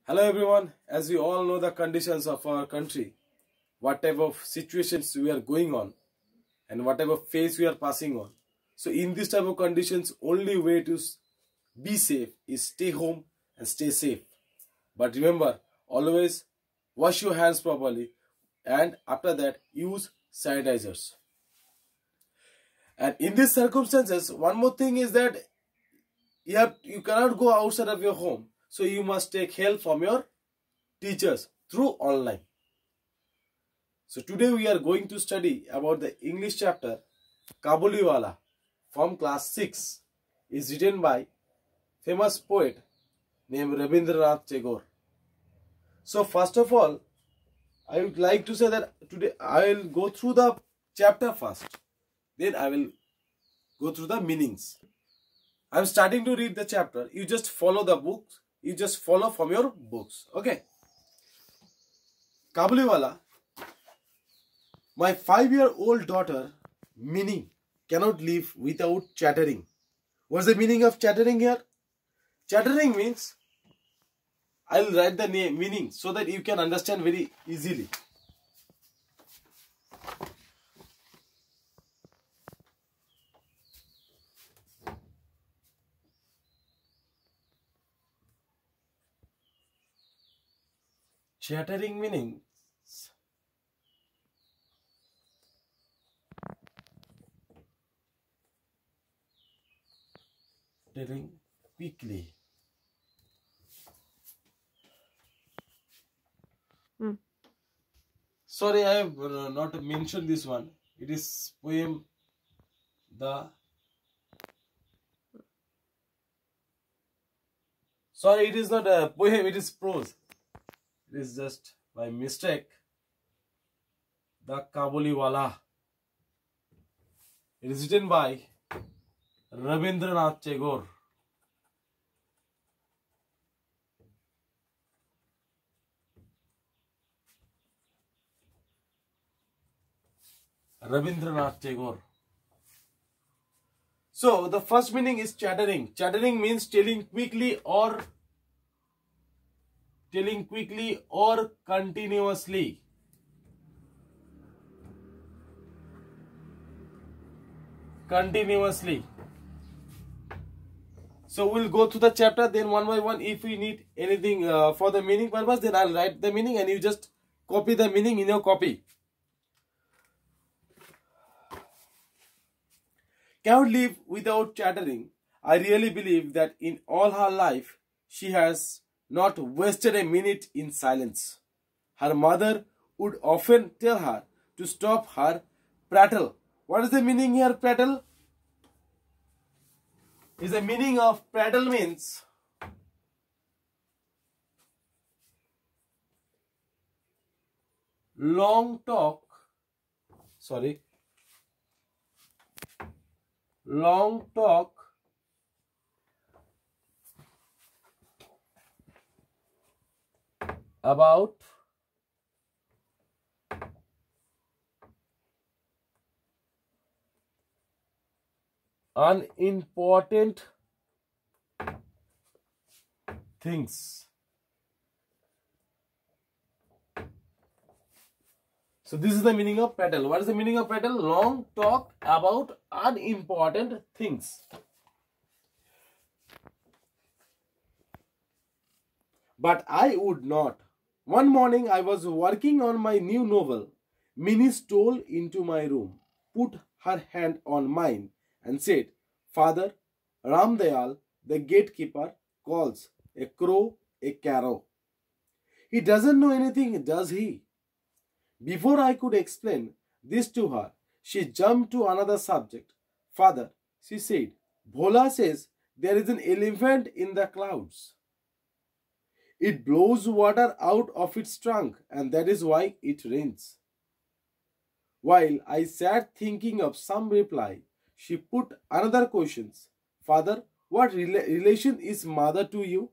Hello everyone, as we all know the conditions of our country, what type of situations we are going on and whatever phase we are passing on. So in this type of conditions, only way to be safe is stay home and stay safe. But remember, always wash your hands properly and after that use sanitizers. And in these circumstances, one more thing is that you cannot go outside of your home. So you must take help from your teachers through online. So today we are going to study about the English chapter Kabuliwala from class 6. Is written by famous poet named Rabindranath Tagore. So first of all, I would like to say that today I will go through the chapter first. Then I will go through the meanings. I am starting to read the chapter. You just follow the books. You just follow from your books. Okay. Kabuliwala. My 5-year-old daughter, Minnie, cannot live without chattering. What's the meaning of chattering here? Chattering means, I'll write the meaning so that you can understand very easily. Chattering meaning chattering quickly. Sorry, I have not mentioned this one. It is poem Sorry, it is not a poem, it is prose. It is just by mistake. The Kabuliwala. It is written by Rabindranath Tagore. Rabindranath Tagore. So the first meaning is chattering. Chattering means telling quickly or continuously. Continuously. So we'll go through the chapter, then one by one. If we need anything for the meaning purpose, then I'll write the meaning and you just copy the meaning in your copy. Cannot live without chattering. I really believe that in all her life, she has not wasted a minute in silence. Her mother would often tell her to stop her prattle. What is the meaning here, prattle? Is the meaning of prattle means long talk about unimportant things. So this is the meaning of prattle. What is the meaning of prattle? Long talk about unimportant things. But I would not. One morning I was working on my new novel. Minnie stole into my room, put her hand on mine and said, "Father, Ramdayal, the gatekeeper, calls a crow a carrow. He doesn't know anything, does he?" Before I could explain this to her, she jumped to another subject. "Father," she said, "Bhola says there is an elephant in the clouds. It blows water out of its trunk and that is why it rains." While I sat thinking of some reply, she put another question. "Father, what relation is mother to you?"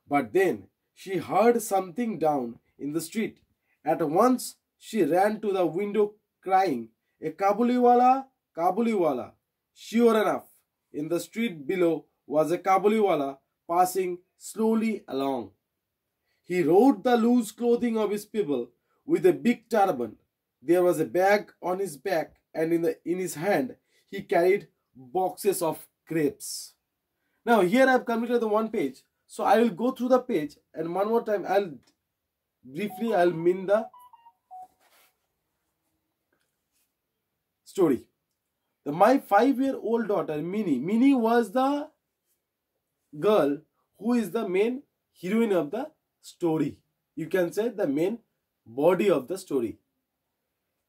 But then she heard something down in the street. At once she ran to the window crying, "A Kabuliwala, Kabuliwala." Sure enough, in the street below was a Kabuliwala passing slowly along. He rode the loose clothing of his people with a big turban. There was a bag on his back, and in his hand he carried boxes of grapes. Now here I have completed the one page. So I will go through the page, and one more time I'll mean the story. My 5-year-old daughter Minnie was the girl who is the main heroine of the story. You can say the main body of the story.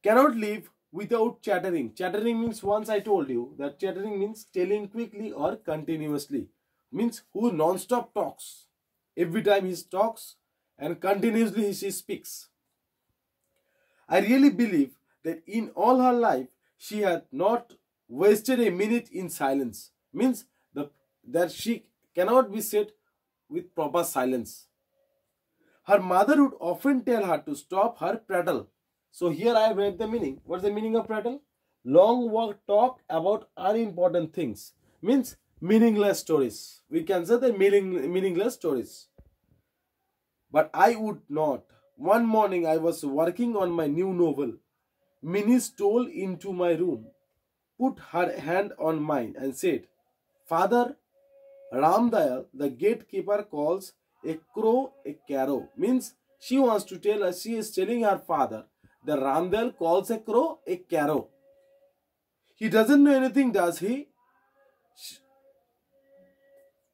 Cannot live without chattering. Chattering means, once I told you that chattering means telling quickly or continuously. Means who non-stop talks. Every time he talks and continuously she speaks. I really believe that in all her life she had not wasted a minute in silence. Means that she cannot be said with proper silence. Her mother would often tell her to stop her prattle. So here I have read the meaning. What's the meaning of prattle? Long walk talk about unimportant things. Means meaningless stories. We can say the meaningless stories. But I would not. One morning I was working on my new novel. Minnie stole into my room, put her hand on mine and said, "Father, Ramdayal, the gatekeeper, calls a crow a carrow." Means she wants to tell us, she is telling her father that Ramdayal calls a crow a carrow. He doesn't know anything, does he?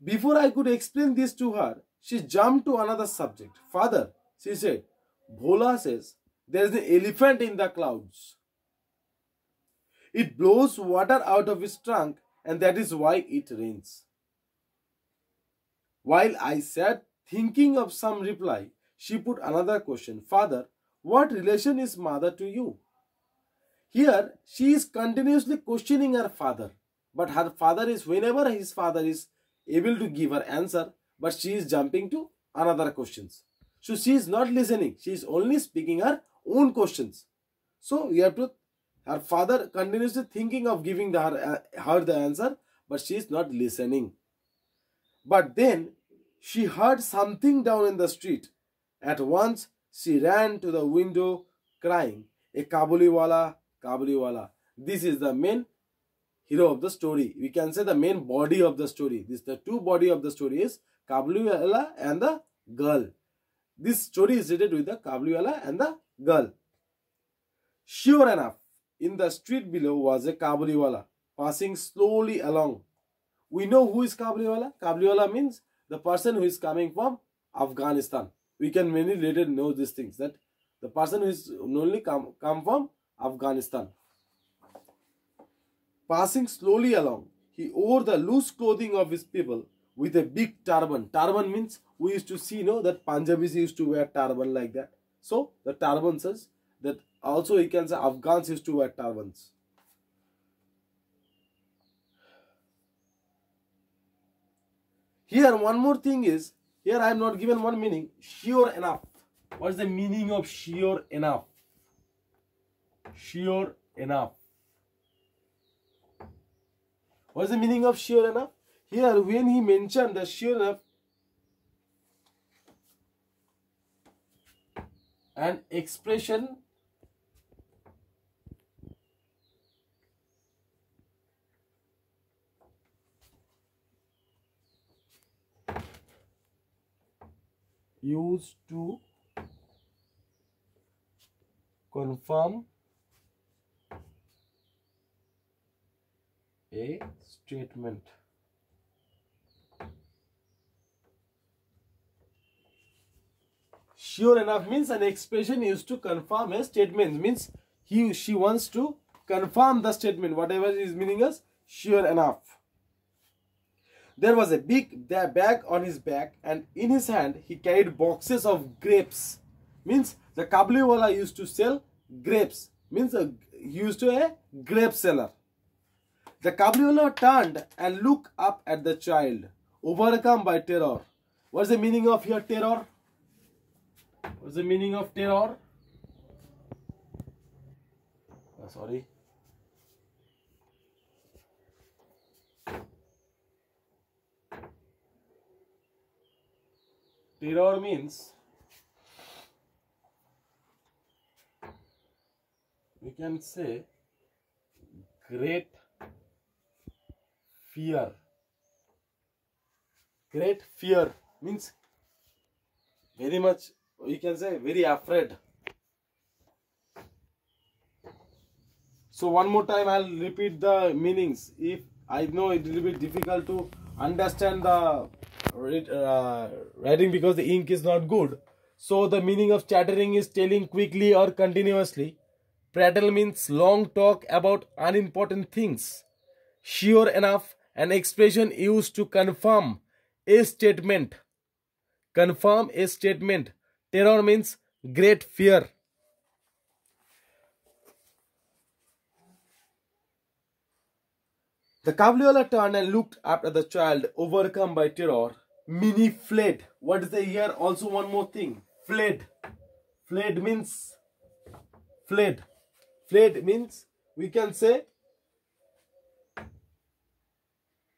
Before I could explain this to her, she jumped to another subject. "Father," she said, "Bhola says there is an elephant in the clouds. It blows water out of its trunk, and that is why it rains." While I sat thinking of some reply, she put another question. "Father, what relation is mother to you?" Here, she is continuously questioning her father. But her father is, whenever his father is able to give her answer, but she is jumping to another questions. So she is not listening. She is only speaking her own questions. So you have to, her father continuously thinking of giving her the answer, but she is not listening. But then she heard something down in the street. At once she ran to the window crying, "A Kabuliwala, Kabuliwala." This is the main hero of the story. We can say the main body of the story. The two body of the story is Kabuliwala and the girl. This story is related with the Kabuliwala and the girl. Sure enough, in the street below was a Kabuliwala passing slowly along. We know who is Kabuliwala. Kabuliwala means the person who is coming from Afghanistan. We can many later know these things, that the person who is only come from Afghanistan. Passing slowly along, he wore the loose clothing of his people with a big turban. Turban means, we used to see, that Punjabis used to wear turban like that. So the turban says that also you can say Afghans used to wear turbans. Here one more thing is, here I am not given one meaning. Sure enough. What is the meaning of sure enough? Sure enough. What is the meaning of sure enough? Here when he mentioned the sure enough, an expression used to confirm a statement. Sure enough means an expression used to confirm a statement. Means she wants to confirm the statement, whatever is meaning is sure enough. There was a big bag on his back, and in his hand he carried boxes of grapes. Means the Kabuliwala used to sell grapes. Means he used to a grape seller. The Kabuliwala turned and looked up at the child, overcome by terror. What's the meaning of here terror? What's the meaning of terror? Sorry. Terror means we can say great fear. Great fear means very much, we can say very afraid. So one more time I'll repeat the meanings. If I know it will be difficult to understand the writing because the ink is not good. So the meaning of chattering is telling quickly or continuously. Prattle means long talk about unimportant things. Sure enough, an expression used to confirm a statement. Confirm a statement. Terror means great fear. The Kabliwala turned and looked after the child, overcome by terror. Minnie fled. What is the here? Also one more thing. Fled. Fled means fled. Fled means we can say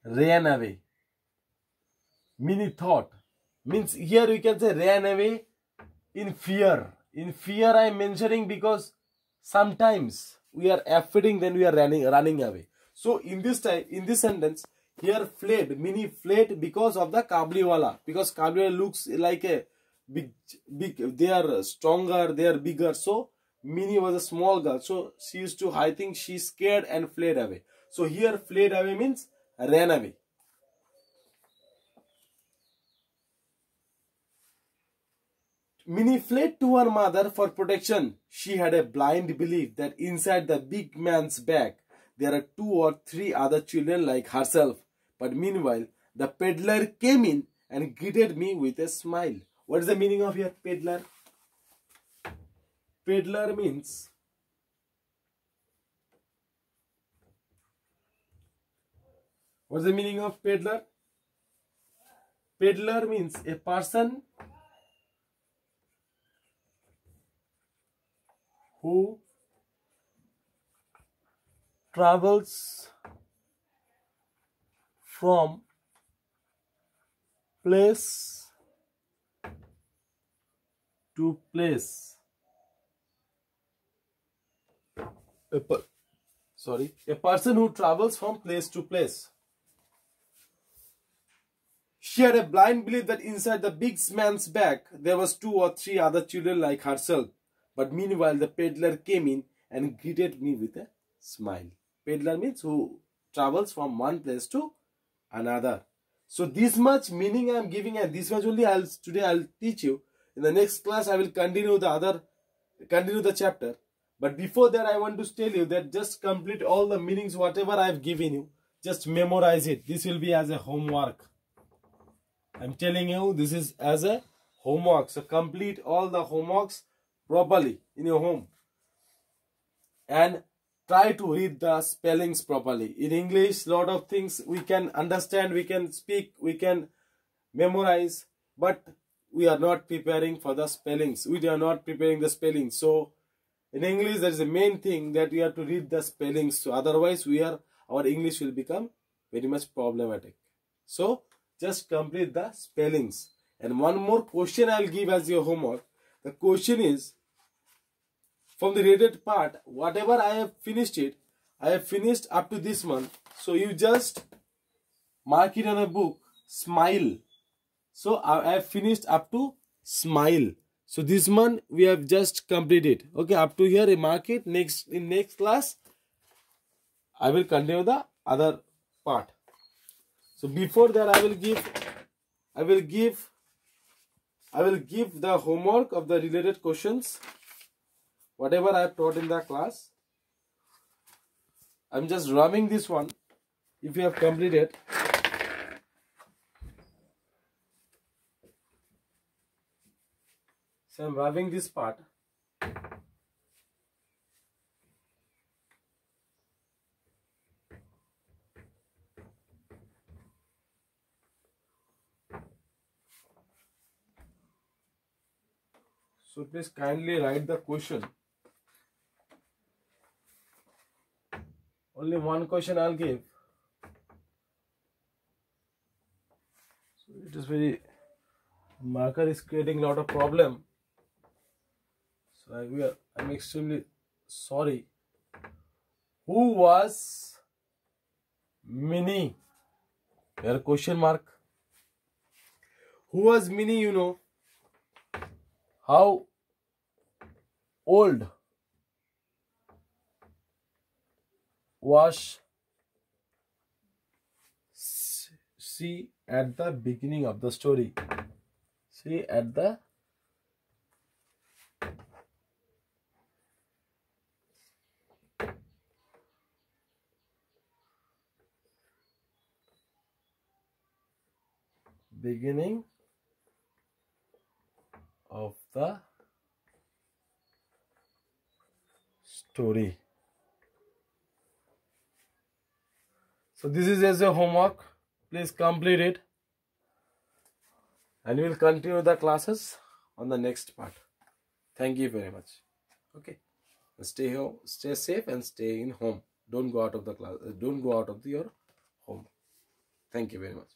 ran away. Minnie thought means here we can say ran away in fear. In fear I am mentioning because sometimes we are afraid, then we are running away. So in this time, in this sentence, here fled, Minnie fled because of the Kabliwala. Because Kabliwala looks like a big, they are stronger, they are bigger. So Minnie was a small girl. So she used to, I think she scared and fled away. So here fled away means ran away. Minnie fled to her mother for protection. She had a blind belief that inside the big man's bag there are 2 or 3 other children like herself. But meanwhile, the peddler came in and greeted me with a smile. What is the meaning of here, peddler? Peddler means what is the meaning of peddler? Peddler means a person who travels from place to place. A person who travels from place to place. She had a blind belief that inside the big man's bag there was 2 or 3 other children like herself. But meanwhile, the peddler came in and greeted me with a smile. Peddler means who travels from one place to another. So this much meaning I am giving, and this much only today I'll teach you. In the next class I will continue the chapter. But before that I want to tell you that just complete all the meanings whatever I have given you. Just memorize it. This will be as a homework. I'm telling you this is as a homework. So complete all the homeworks properly in your home. And try to read the spellings properly. In English, lot of things we can understand, we can speak, we can memorize, but we are not preparing for the spellings. We are not preparing the spellings. So in English, there is a main thing that we have to read the spellings. So otherwise, our English will become very much problematic. So just complete the spellings. And one more question I will give as your homework. The question is, from the rated part, whatever I have finished it, I have finished up to this month. So you just mark it on a book, smile. So I have finished up to smile. So this month we have just completed. Okay, up to here I mark it. In next class, I will continue the other part. So before that I will give the homework of the related questions. Whatever I have taught in the class, I am just rubbing this one. If you have completed, so I am rubbing this part. So please kindly write the question. Only one question I'll give. So it is very Marker is creating a lot of problem. So I'm extremely sorry. Who was Minnie? Here question mark. Who was Minnie? You know. How old was she at the beginning of the story? She at the beginning of the story. So this is as a homework. Please complete it. And we'll continue the classes on the next part. Thank you very much. Okay. Stay home, stay safe and stay in home. Don't go out of the class. Don't go out of your home. Thank you very much.